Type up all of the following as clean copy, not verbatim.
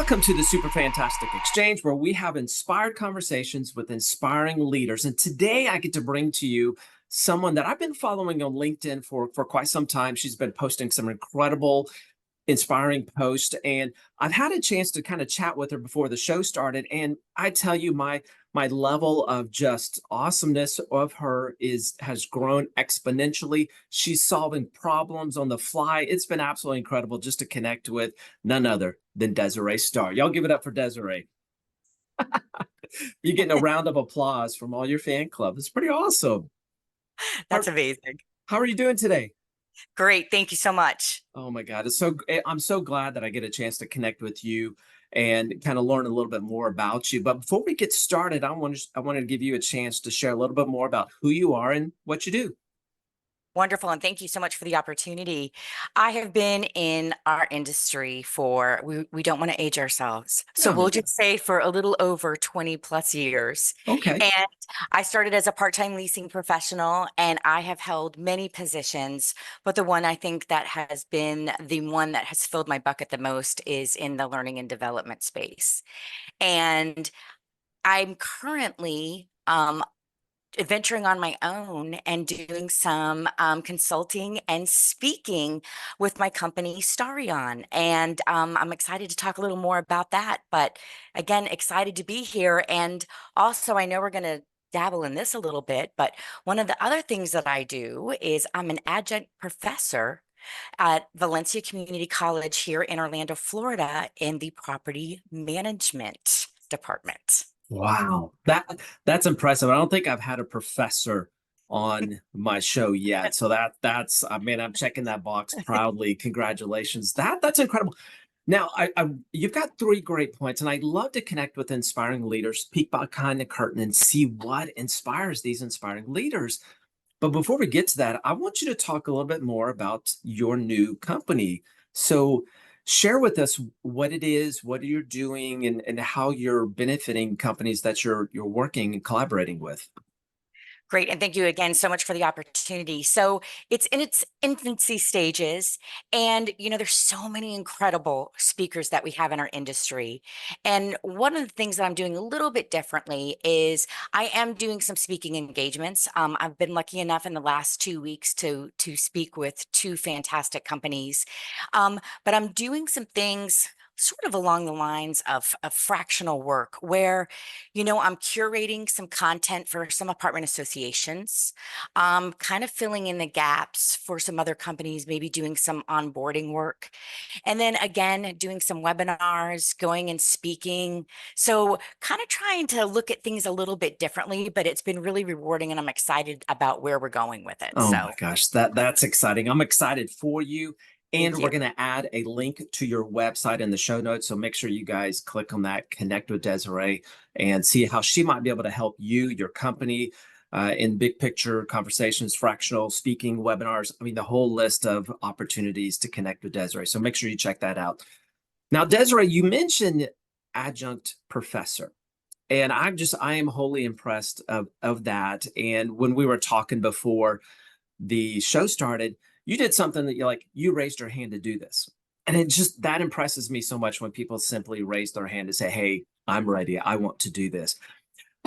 Welcome to the Super Fantastic Exchange, where we have inspired conversations with inspiring leaders. And today I get to bring to you someone that I've been following on LinkedIn for quite some time. She's been posting some incredible, inspiring posts. And I've had a chance to kind of chat with her before the show started. And I tell you, my level of just awesomeness of her has grown exponentially. She's solving problems on the fly. It's been absolutely incredible just to connect with none other than Desiree Starr. Y'all give it up for Desiree. You're getting a round of applause from all your fan club. It's pretty awesome. That's amazing. How are you doing today? Great. Thank you so much. Oh my God. I'm so glad that I get a chance to connect with you and kind of learn a little bit more about you. But before we get started, I wanted to give you a chance to share a little bit more about who you are and what you do. Wonderful. And thank you so much for the opportunity. I have been in our industry for, we don't want to age ourselves. So No, we'll no. just say for a little over 20 plus years. Okay. And I started as a part-time leasing professional, and I have held many positions, but the one I think that has been the one that has filled my bucket the most is in the learning and development space. And I'm currently venturing on my own and doing some consulting and speaking with my company Starion. And I'm excited to talk a little more about that. But again, excited to be here. And also, I know we're going to dabble in this a little bit, but one of the other things that I do is I'm an adjunct professor at Valencia Community College here in Orlando, Florida, in the property management department. Wow. That's impressive. I don't think I've had a professor on my show yet. So that's I mean, I'm checking that box proudly. Congratulations. That's incredible. Now, you've got three great points, and I'd love to connect with inspiring leaders, peek behind the curtain, and see what inspires these inspiring leaders. But before we get to that, I want you to talk a little bit more about your new company. So, share with us what it is, what you're doing, and how you're benefiting companies that you're working and collaborating with. Great. And thank you again so much for the opportunity. So it's in its infancy stages. And, there's so many incredible speakers that we have in our industry. And one of the things that I'm doing a little bit differently is I am doing some speaking engagements. I've been lucky enough in the last 2 weeks to speak with two fantastic companies. But I'm doing some things sort of along the lines of fractional work where, I'm curating some content for some apartment associations, kind of filling in the gaps for some other companies, maybe doing some onboarding work. And then again, doing some webinars, going and speaking. So kind of trying to look at things a little bit differently, but it's been really rewarding and I'm excited about where we're going with it. Oh my So gosh, that's exciting. I'm excited for you. And thank we're you. going to add a link to your website in the show notes. So make sure you guys click on that, connect with Desiree, and see how she might be able to help you, your company, in big picture conversations, fractional speaking, webinars. I mean, the whole list of opportunities to connect with Desiree. So make sure you check that out. Now, Desiree, you mentioned adjunct professor. And I am wholly impressed of that. And when we were talking before the show started, you did something that you raised your hand to do this. And it just that impresses me so much when people simply raise their hand and say, "Hey, I'm ready. I want to do this."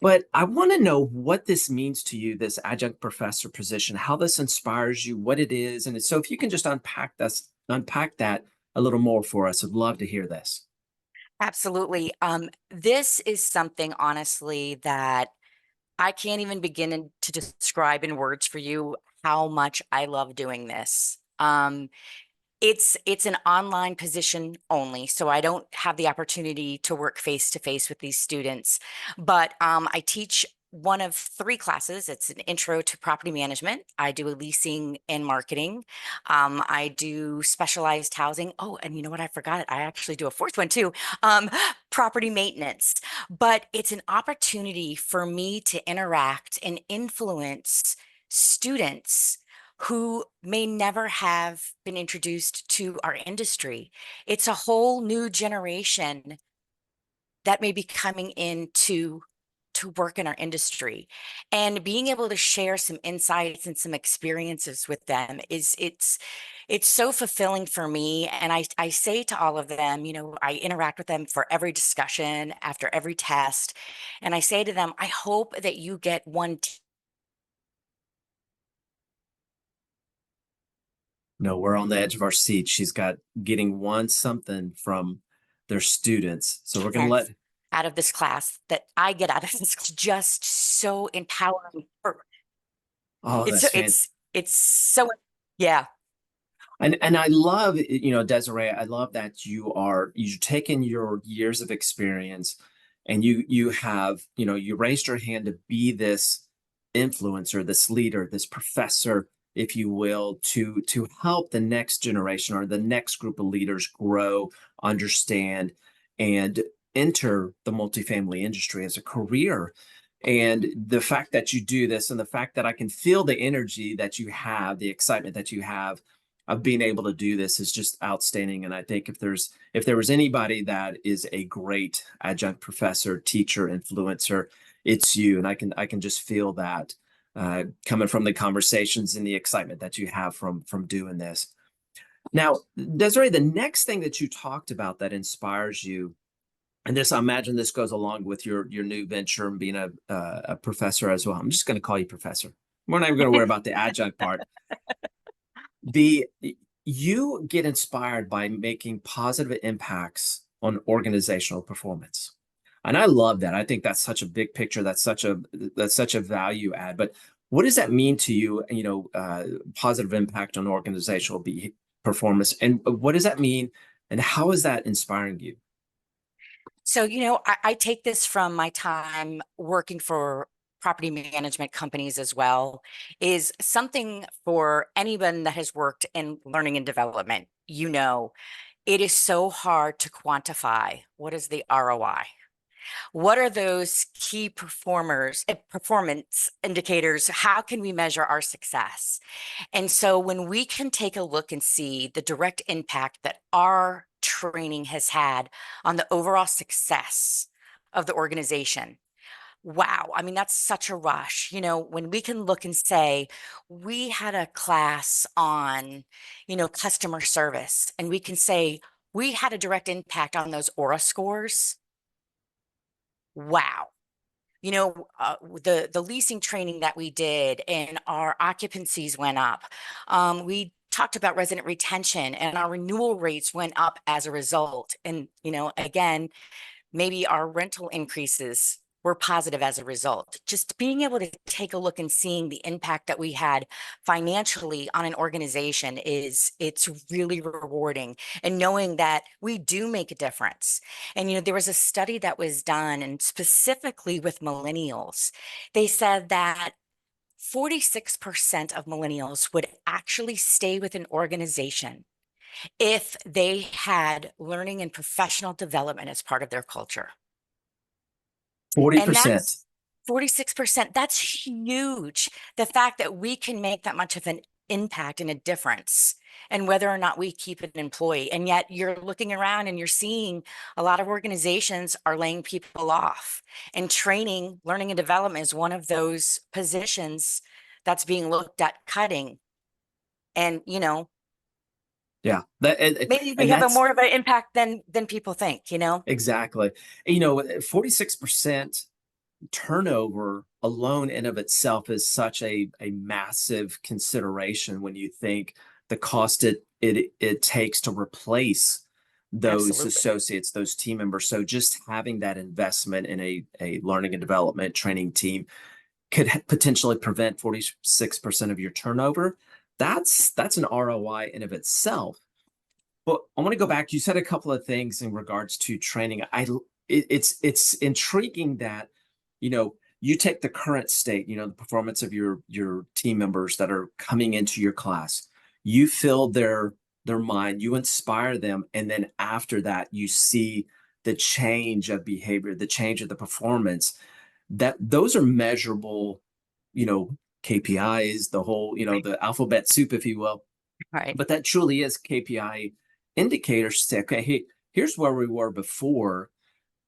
But I want to know what this means to you, this adjunct professor position, how this inspires you, what it is. And so if you can just unpack that a little more for us, I'd love to hear this. Absolutely. This is something, honestly, that I can't even begin to describe in words for you how much I love doing this. It's an online position only, so I don't have the opportunity to work face to face with these students. But I teach one of three classes. It's an intro to property management. I do a leasing and marketing. I do specialized housing. Oh, and you know what? I forgot it. I actually do a fourth one too. Property maintenance. But it's an opportunity for me to interact and influence students who may never have been introduced to our industry. It's a whole new generation that may be coming into to work in our industry, and being able to share some insights and some experiences with them it's so fulfilling for me. And I say to all of them, I interact with them for every discussion, after every test, and I say to them, I hope that you get one. No, we're on the edge of our seat. She's got getting one something from their students. So we're going to let. Out of this class that I get out of this just so empowering. Oh, It's that's it's so, yeah. And I love, Desiree, I love that you're taking your years of experience and you have, you raised your hand to be this influencer, this leader, this professor, if you will, to help the next generation or the next group of leaders grow, understand, and enter the multifamily industry as a career. And the fact that you do this and the fact that I can feel the energy that you have, the excitement that you have of being able to do this is just outstanding. And I think if there was anybody that is a great adjunct professor, teacher, influencer, it's you. And I can just feel that coming from the conversations and the excitement that you have from doing this. Now, Desiree, the next thing that you talked about that inspires you, and this, I imagine this goes along with your new venture and being a professor as well. I'm just going to call you professor. We're not even going to worry about the adjunct part. You get inspired by making positive impacts on organizational performance. And I love that. I think that's such a big picture. That's such a value add. But what does that mean to you, positive impact on organizational performance? And what does that mean? And how is that inspiring you? So, I take this from my time working for property management companies as well, is something for anyone that has worked in learning and development. It is so hard to quantify what is the ROI. What are those key performance indicators? How can we measure our success? And so when we can take a look and see the direct impact that our training has had on the overall success of the organization, wow, I mean, that's such a rush. When we can look and say, we had a class on, customer service, and we can say, we had a direct impact on those aura scores. Wow. The leasing training that we did and our occupancies went up. We talked about resident retention and our renewal rates went up as a result. And, again, maybe our rental increases were positive as a result. Just being able to take a look and seeing the impact that we had financially on an organization it's really rewarding, and knowing that we do make a difference. And there was a study that was done, and specifically with millennials, they said that 46% of millennials would actually stay with an organization if they had learning and professional development as part of their culture. 40%. And that's 46%. That's huge. The fact that we can make that much of an impact and a difference, and whether or not we keep an employee. And yet you're looking around and you're seeing a lot of organizations are laying people off, and training, learning and development is one of those positions that's being looked at cutting. And, Yeah, maybe we have a more of an impact than people think, exactly. 46% turnover alone in of itself is such a massive consideration when you think the cost it takes to replace those Absolutely. associates, those team members. So just having that investment in a learning and development training team could potentially prevent 46% of your turnover. That's an ROI in of itself. But I want to go back. You said a couple of things in regards to training. It's intriguing that you take the current state, the performance of your team members that are coming into your class. You fill their mind, you inspire them, and then after that, you see the change of behavior, the change of the performance. That those are measurable, KPIs, the whole, the alphabet soup, if you will. Right. But that truly is KPI indicators to say, okay, hey, here's where we were before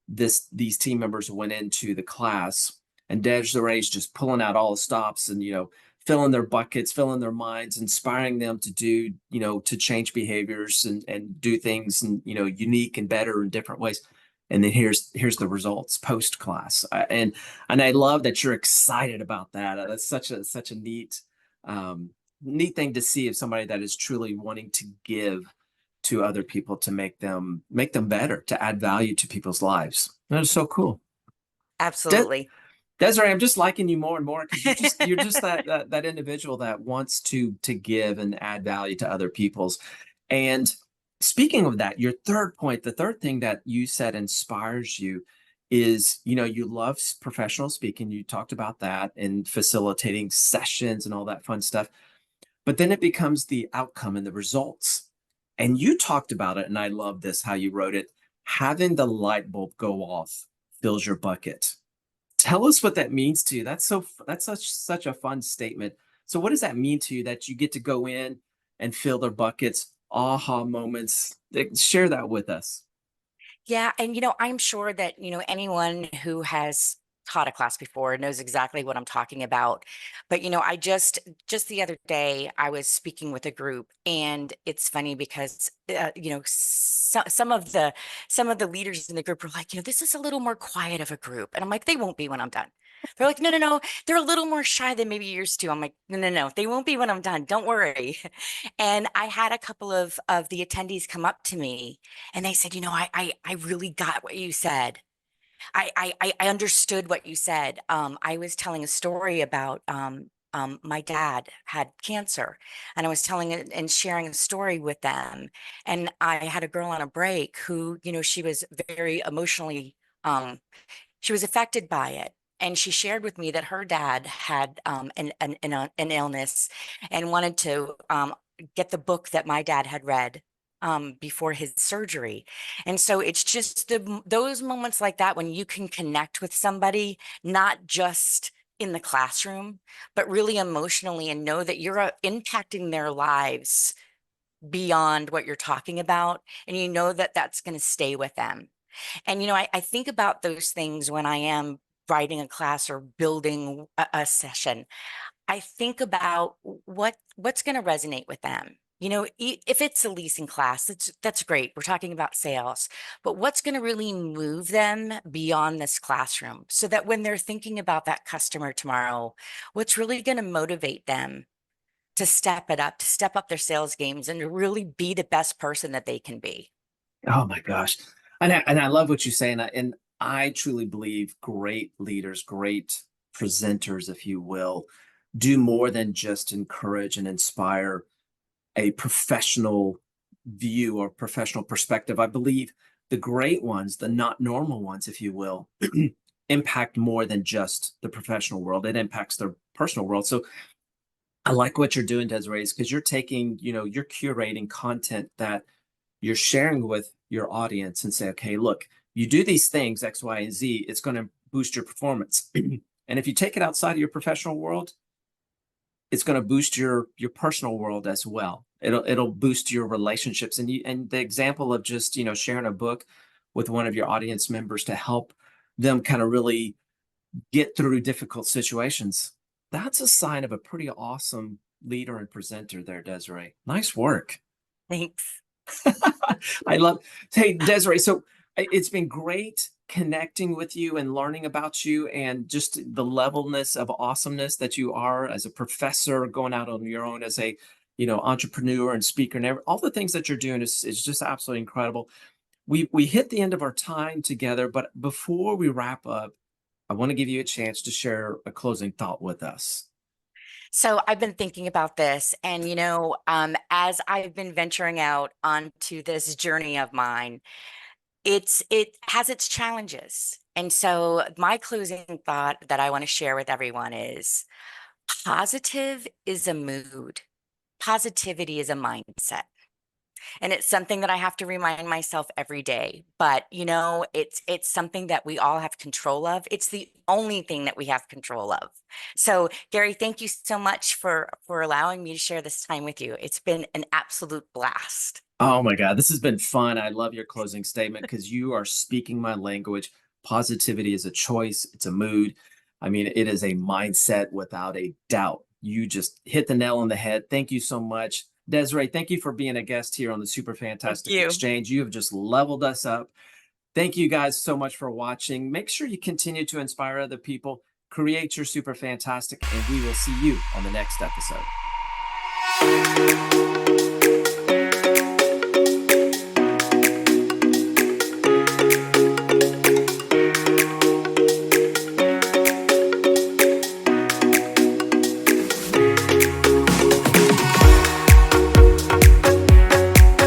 these team members went into the class. And Desiree's just pulling out all the stops and, filling their buckets, filling their minds, inspiring them to do, to change behaviors and do things and, unique and better in different ways. And then here's the results post class. And I love that you're excited about that. That's such a neat thing to see of somebody that is truly wanting to give to other people to make them better, to add value to people's lives. That is so cool. Absolutely. Desiree, I'm just liking you more and more because you're just that individual that wants to give and add value to other people's. And speaking of that, your third point, the third thing that you said inspires you is, you love professional speaking. You talked about that and facilitating sessions and all that fun stuff. But then it becomes the outcome and the results. And you talked about it, and I love this, how you wrote it. Having the light bulb go off fills your bucket. Tell us what that means to you. That's such a fun statement. So what does that mean to you that you get to go in and fill their buckets, aha moments? Share that with us. Yeah. And, I'm sure that, anyone who has taught a class before knows exactly what I'm talking about. But, I just the other day, I was speaking with a group, and it's funny because, some of the leaders in the group were like, this is a little more quiet of a group. And I'm like, they won't be when I'm done. They're like, no, no, no. They're a little more shy than maybe you're used to. I'm like, no, no, no. They won't be when I'm done. Don't worry. And I had a couple of the attendees come up to me, and they said, I really got what you said. I understood what you said. I was telling a story about my dad had cancer, and I was telling it and sharing a story with them. And I had a girl on a break who, she was very emotionally, she was affected by it. And she shared with me that her dad had an illness and wanted to get the book that my dad had read before his surgery. And so it's just those moments like that when you can connect with somebody, not just in the classroom, but really emotionally, and know that you're impacting their lives beyond what you're talking about. And that that's going to stay with them. And, I think about those things when I am writing a class or building a session. I think about what's going to resonate with them. If it's a leasing class, that's great. We're talking about sales, but what's going to really move them beyond this classroom so that when they're thinking about that customer tomorrow, what's really going to motivate them to step it up, to step up their sales games and to really be the best person that they can be. Oh my gosh. And I love what you say. And I truly believe great leaders, great presenters, if you will, do more than just encourage and inspire a professional view or professional perspective. I believe the great ones, the not normal ones, if you will, impact more than just the professional world. It impacts their personal world. So I like what you're doing, Desiree, because you're taking, you're curating content that you're sharing with your audience and say, okay, look, you do these things, X, Y, and Z, it's going to boost your performance. And if you take it outside of your professional world, it's going to boost your personal world as well. It'll boost your relationships. And the example of just, sharing a book with one of your audience members to help them kind of really get through difficult situations. That's a sign of a pretty awesome leader and presenter there, Desiree. Nice work. Thanks. I love, hey, Desiree, so it's been great connecting with you and learning about you and just the levelness of awesomeness that you are as a professor, going out on your own as a, entrepreneur and speaker, and all the things that you're doing is just absolutely incredible. We hit the end of our time together, but before we wrap up, I want to give you a chance to share a closing thought with us. So I've been thinking about this, and as I've been venturing out onto this journey of mine, it has its challenges. And so my closing thought that I want to share with everyone is positive is a mood. Positivity is a mindset. And it's something that I have to remind myself every day. But it's something that we all have control of. It's the only thing that we have control of. So Gary, thank you so much for allowing me to share this time with you. It's been an absolute blast. Oh my God, this has been fun. I love your closing statement because you are speaking my language. Positivity is a choice, it's a mood. I mean, it is a mindset without a doubt. You just hit the nail on the head. Thank you so much. Desiree, thank you for being a guest here on the Super Thank Fantastic you. Exchange. You have just leveled us up. Thank you guys so much for watching. Make sure you continue to inspire other people, create your super fantastic, and we will see you on the next episode.